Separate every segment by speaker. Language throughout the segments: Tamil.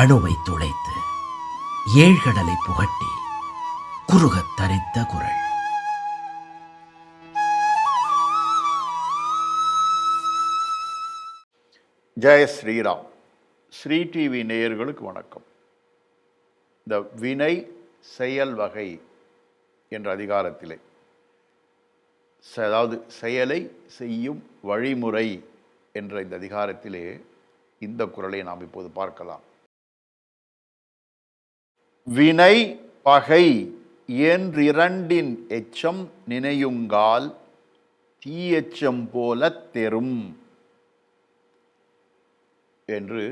Speaker 1: அணுவை துளைத்து ஏழ்கடலை புகட்டி குறுகத் தரித்த குரல்.
Speaker 2: ஜெய ஸ்ரீராம். ஸ்ரீ டிவி நேயர்களுக்கு வணக்கம். இந்த வினை செயல் வகை என்ற அதிகாரத்திலே, அதாவது செயலை செய்யும் வழிமுறை என்ற இந்த அதிகாரத்திலே இந்த குறளை நாம் இப்போது பார்க்கலாம். வினை பகை என்றிரண்டின் எச்சம் நினையுங்கால் தீயெச்சம் போல தெரும் என்று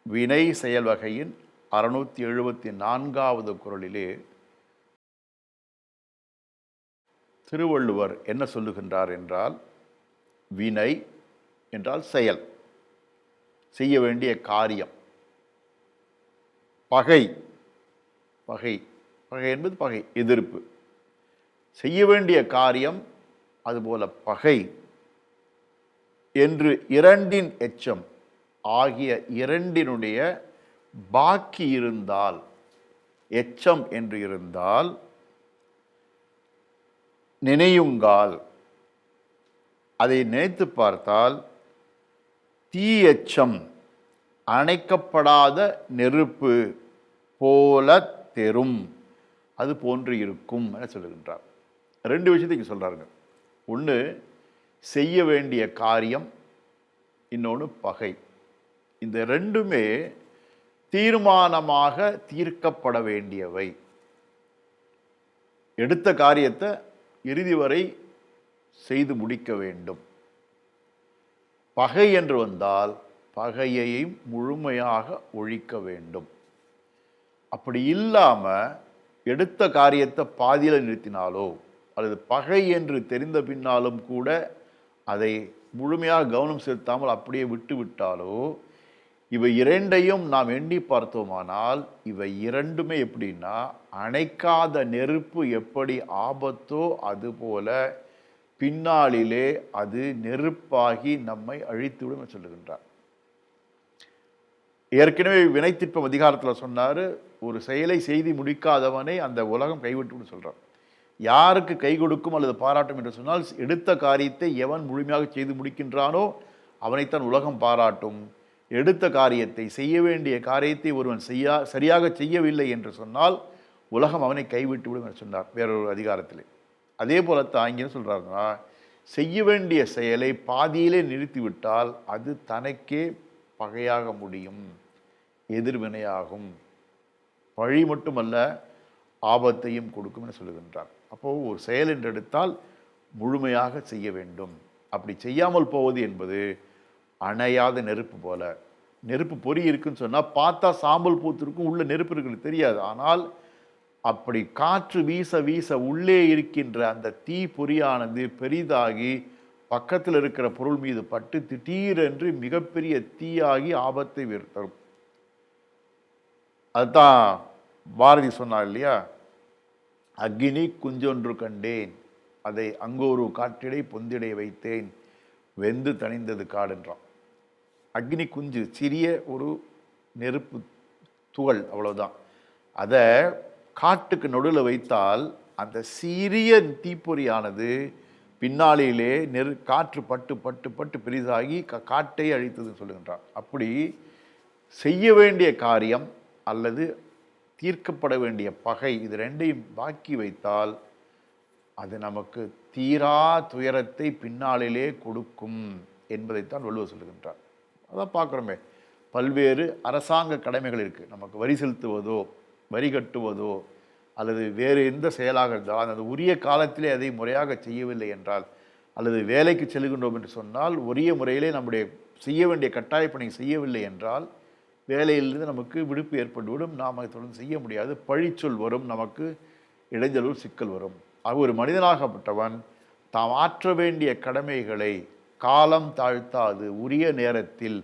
Speaker 2: வினை செயல் வகையின் 674வது குறளிலே திருவள்ளுவர் என்ன சொல்லுகின்றார் என்றால், வினை என்றால் செயல், செய்ய வேண்டிய காரியம். பகை, பகை பகை என்பது பகை, எதிர்ப்பு. செய்ய வேண்டிய காரியம், அதுபோல பகை என்று இரண்டின் எச்சம் ஆகிய இரண்டினுடைய பாக்கி இருந்தால், எச்சம் என்று இருந்தால், நினையுங்கால் அதை நினைத்து பார்த்தால், தீ எச்சம் அணைக்கப்படாத நெருப்பு போல தெரும், அது போன்று இருக்கும் என சொல்லுகின்றார். ரெண்டு விஷயத்தையும் சொல்றாருங்க. ஒன்று செய்ய வேண்டிய காரியம், இன்னொன்று பகை. இந்த ரெண்டுமே தீர்மானமாக தீர்க்கப்பட வேண்டியவை. எடுத்த காரியத்தை இறுதி வரை செய்து முடிக்க வேண்டும். பகை என்று வந்தால் பகையையும் முழுமையாக ஒழிக்க வேண்டும். அப்படி இல்லாமல் எடுத்த காரியத்தை பாதியில் நிறுத்தினாலோ அல்லது பகை என்று தெரிந்த பின்னாலும் கூட அதை முழுமையாக கவனம் செலுத்தாமல் அப்படியே விட்டு விட்டாலோ, இவை இரண்டையும் நாம் எண்ணி பார்த்தோமானால், இவை இரண்டுமே எப்படின்னா, அணைக்காத நெருப்பு எப்படி ஆபத்தோ அதுபோல பின்னாளிலே அது நெருப்பாகி நம்மை அழித்துவிடும் சொல்லுகின்றார். ஏற்கனவே வினைத்திற்பம் அதிகாரத்தில் சொன்னார், ஒரு செயலை செய்து முடிக்காதவனை அந்த உலகம் கைவிட்டு சொல்றார். யாருக்கு கை கொடுக்கும் அல்லது பாராட்டும் என்று சொன்னால், எடுத்த காரியத்தை எவன் முழுமையாக செய்து முடிக்கின்றானோ அவனைத்தான் உலகம் பாராட்டும். எடுத்த காரியத்தை, செய்ய வேண்டிய காரியத்தை ஒருவன் சரியாக செய்யவில்லை என்று சொன்னால் உலகம் அவனை கைவிட்டு விடும் என்று சொன்னார் வேறொரு அதிகாரத்திலே. அதே போலத்தான் இங்கே சொல்றாருன்னா, செய்ய வேண்டிய செயலை பாதியிலே நிறுத்திவிட்டால் அது தனக்கே பகையாக முடியும், எதிர்வினையாகும், பழி மட்டுமல்ல ஆபத்தையும் கொடுக்கும் என சொல்லுகின்றார். அப்போது ஒரு செயல் என்று எடுத்தால் முழுமையாக செய்ய வேண்டும். அப்படி செய்யாமல் போவது என்பது அணையாத நெருப்பு போல. நெருப்பு பொறி இருக்குன்னு சொன்னால் பார்த்தா சாம்பல் பூத்திருக்கும், உள்ள நெருப்பு இருக்குன்னு தெரியாது. ஆனால் அப்படி காற்று வீச வீச உள்ளே இருக்கின்ற அந்த தீ பொறியானது பெரிதாகி பக்கத்தில் இருக்கிற பொருள் மீது பட்டு திடீரென்று மிகப்பெரிய தீயாகி ஆபத்தை தரும். அதுதான் பாரதி சொன்னார் இல்லையா, அக்னி குஞ்சொன்று கண்டேன், அதை அங்கோரு காற்றிடை பொந்திடை வைத்தேன், வெந்து தணிந்தது காடுன்றான். அக்னி குஞ்சு சிறிய ஒரு நெருப்பு துகள், அவ்வளவுதான். அதை காட்டுக்கு நடுவில் வைத்தால் அந்த சிறிய தீப்பொறியானது பின்னாளிலே காற்று பட்டு பட்டு பட்டு பெரிதாகி காட்டை அழித்ததுன்னு சொல்லுகின்றான். அப்படி செய்ய வேண்டிய காரியம் அல்லது தீர்க்கப்பட வேண்டிய பகை, இது ரெண்டையும் பாக்கி வைத்தால் அது நமக்கு தீரா துயரத்தை பின்னாளிலே கொடுக்கும் என்பதைத்தான் வள்ளுவர் சொல்லுகின்றார். அதான் பார்க்குறோமே, பல்வேறு அரசாங்க கடமைகள் இருக்குது. நமக்கு வரி செலுத்துவதோ வரி கட்டுவதோ அல்லது வேறு எந்த செயலாக இருந்தால் அந்த உரிய காலத்திலே அதை முறையாக செய்யவில்லை என்றால், அல்லது வேலைக்கு செல்கின்றோம் என்று சொன்னால் உரிய முறையிலே நம்முடைய செய்ய வேண்டிய கட்டாய பணி செய்யவில்லை என்றால் வேலையிலிருந்து நமக்கு விடுப்பு ஏற்பட்டுவிடும். நாம் அதை தொடர்ந்து செய்ய முடியாது, பழிச்சொல் வரும், நமக்கு இடைஞ்சல் சிக்கல் வரும். ஆக ஒரு மனிதனாகப்பட்டவன் தாம் ஆற்ற வேண்டிய கடமைகளை காலம் தாழ்த்தாது உரிய நேரத்தில்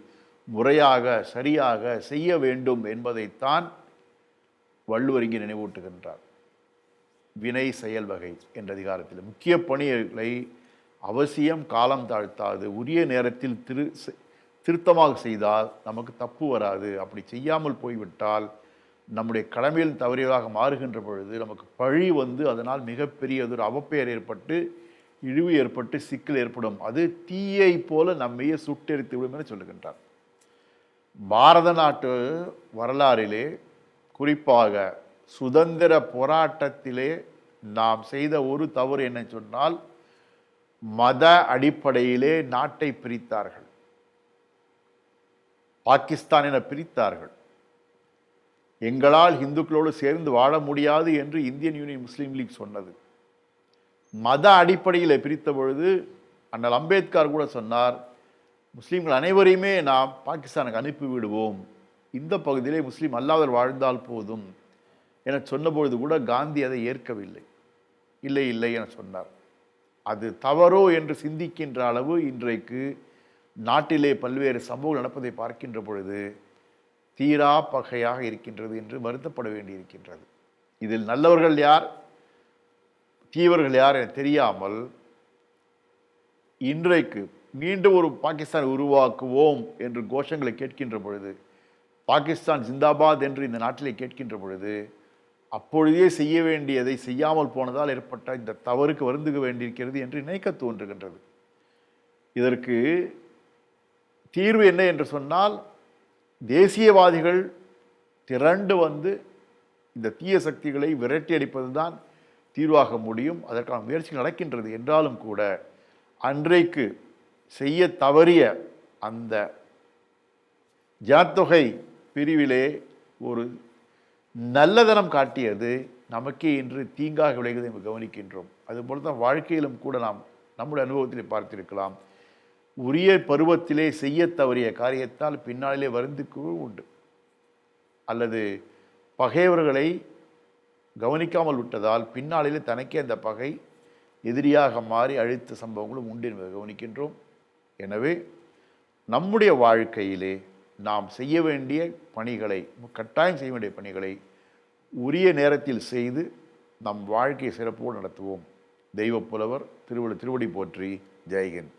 Speaker 2: முறையாக சரியாக செய்ய வேண்டும் என்பதைத்தான் வள்ளுவர் இங்கே நினைவூட்டுகின்றார். வினை செயல் வகை என்ற அதிகாரத்தில் முக்கிய பணிகளை அவசியம் காலம் தாழ்த்தாது உரிய நேரத்தில் திருத்தமாக செய்தால் நமக்கு தப்பு வராது. அப்படி செய்யாமல் போய்விட்டால் நம்முடைய கடமையில் தவறியதாக மாறுகின்ற பொழுது நமக்கு பழி வந்து அதனால் மிகப்பெரியதொரு அவப்பெயர் ஏற்பட்டு இழிவு ஏற்பட்டு சிக்கல் ஏற்படும். அது தீயை போல நம்மையே சுட்டெரித்து விடும் என சொல்லுகின்றார். பாரத நாட்டு வரலாறிலே குறிப்பாக சுதந்திர போராட்டத்திலே நாம் செய்த ஒரு தவறு என்ன சொன்னால், மத அடிப்படையிலே நாட்டை பிரித்தார்கள். பாகிஸ்தான் என பிரித்தார்கள். எங்களால் இந்துக்களோடு சேர்ந்து வாழ முடியாது என்று இந்தியன் யூனியன் முஸ்லீம் லீக் சொன்னது. மத அடிப்படையில் பிரித்த பொழுது அண்ணல் அம்பேத்கர் கூட சொன்னார், முஸ்லீம்கள் அனைவரையுமே நாம் பாகிஸ்தானுக்கு அனுப்பிவிடுவோம், இந்த பகுதியிலே முஸ்லீம் அல்லாதவர் வாழ்ந்தால் போதும் என சொன்னபொழுது கூட காந்தி அதை ஏற்கவில்லை. இல்லை இல்லை என சொன்னார். அது தவறோ என்று சிந்திக்கின்ற அளவு இன்றைக்கு நாட்டிலே பல்வேறு சம்பவங்கள் நடப்பதை பார்க்கின்ற பொழுது தீரா பகையாக இருக்கின்றது என்று வருத்தப்பட வேண்டியிருக்கின்றது. இதில் நல்லவர்கள் யார், தீவர்கள் யார் என தெரியாமல் இன்றைக்கு மீண்டும் ஒரு பாகிஸ்தான் உருவாக்குவோம் என்று கோஷங்களை கேட்கின்ற பொழுது, பாகிஸ்தான் ஜிந்தாபாத் என்று இந்த நாட்டிலே கேட்கின்ற பொழுது, அப்பொழுதே செய்ய வேண்டியதை செய்யாமல் போனதால் ஏற்பட்ட இந்த தவறுக்கு வருந்துக வேண்டியிருக்கிறது என்று நினைக்க தோன்றுகின்றது. இதற்கு தீர்வு என்ன என்று சொன்னால், தேசியவாதிகள் திரண்டு வந்து இந்த தீய சக்திகளை விரட்டி அடிப்பது தான் தீர்வாக முடியும். அதற்கான முயற்சிகள் நடக்கின்றது என்றாலும் கூட அன்றைக்கு செய்ய தவறிய அந்த ஜனத்தொகை பிரிவிலே ஒரு நல்லதனம் காட்டியது நமக்கே இன்று தீங்காக விளைவதை நம்ம கவனிக்கின்றோம். அதுபோல தான் வாழ்க்கையிலும் கூட நாம் நம்முடைய அனுபவத்திலே பார்த்திருக்கலாம். உரிய பருவத்திலே செய்ய தவறிய காரியத்தால் பின்னாலே வருந்துக்கவும் உண்டு, அல்லது பகைவர்களை கவனிக்காமல் விட்டதால் பின்னாளிலே தனக்கே அந்த பகை எதிரியாக மாறி அழித்த சம்பவங்களும் உண்டு என்பதை கவனிக்கின்றோம். எனவே நம்முடைய வாழ்க்கையிலே நாம் செய்ய வேண்டிய பணிகளை, கட்டாயம் செய்ய வேண்டிய பணிகளை உரிய நேரத்தில் செய்து நம் வாழ்க்கையை சிறப்போடு நடத்துவோம். தெய்வப்புலவர் திருவடி போற்றி. ஜெய்ஹிந்த்.